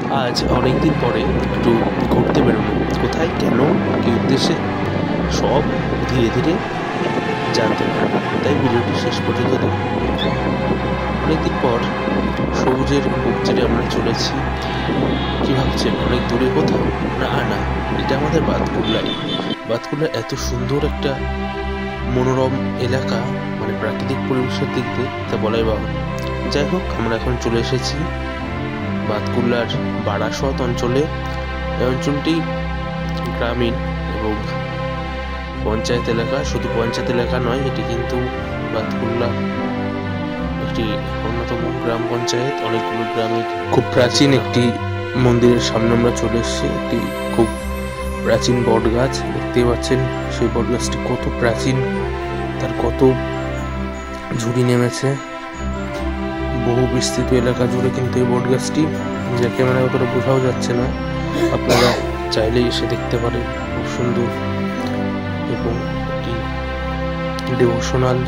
আজ অনেকদিন পরে একটু ঘুরতে বেরোনো, কোথায়, কেন, কী উদ্দেশ্যে, সব ধীরে ধীরে জানতে পারবো। তাই ভিডিওটি শেষ পর্যন্ত দেখুন। অনেকদিন পর সবুজের বুক চেড়ে আমরা চলেছি। কি ভাবছেন, অনেক দূরে কোথাও? না না, এটা আমাদের বাতকুল্লায়। বাতকুল্লা এত সুন্দর একটা মনোরম এলাকা, মানে প্রাকৃতিক পরিবেশের দিক দিয়ে তা বলাই বাহুল্য। যাই হোক, আমরা এখন চলে এসেছি বাতকুল্লার বারাসত অঞ্চলে। এই অঞ্চলটি গ্রামীণ এবং পঞ্চায়েত এলাকা। শুধু পঞ্চায়েত এলাকা নয়, এটি কিন্তু বাতকুল্লা একটি অন্যতম গ্রাম পঞ্চায়েত। অনেকগুলো গ্রামের খুব প্রাচীন একটি মন্দিরের সামনে আমরা চলে এসেছি। একটি খুব প্রাচীন বট গাছ দেখতে পাচ্ছেন। সেই বট গাছটি কত প্রাচীন, তার কত ঝুড়ি নেমেছে। বহু বিস্তৃত এলাকা জুড়ে কিন্তু এই বট গাছটি, যা ক্যামেরা অতটা বোঝাও যাচ্ছে না। আপনারা চাইলেই এসে দেখতে পারেন। খুব সুন্দর এবং একটি ডিভোশনাল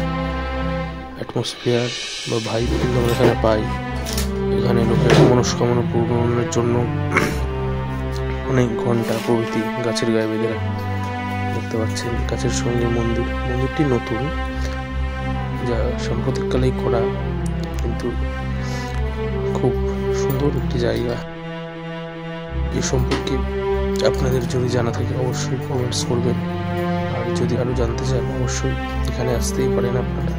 অ্যাটমসফিয়ার বা ভাইব কিন্তু আমরা এখানে পাই। এখানে লোকের মনস্কামনা পূরণের জন্য অনেক ঘন্টা প্রভৃতি গাছের গায়ে বেঁধে রাখে। দেখতে পাচ্ছেন গাছের সঙ্গে মন্দিরটি নতুন, যা সাম্প্রতিককালেই করা, কিন্তু খুব সুন্দর একটি জায়গা। এ সম্পর্কে আপনাদের যদি জানা থাকে অবশ্যই কমেন্টস করবেন, আর যদি আরো জানতে চান অবশ্যই এখানে আসতেই পারেন আপনারা।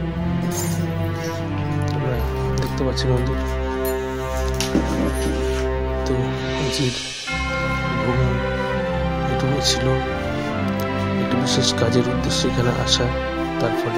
আমরা দেখতে পাচ্ছি মন্দির। তো আজকের ভ্রমণ এটুকু ছিল, একটু বিশেষ কাজের উদ্দেশ্যে এখানে আসা। তারপরে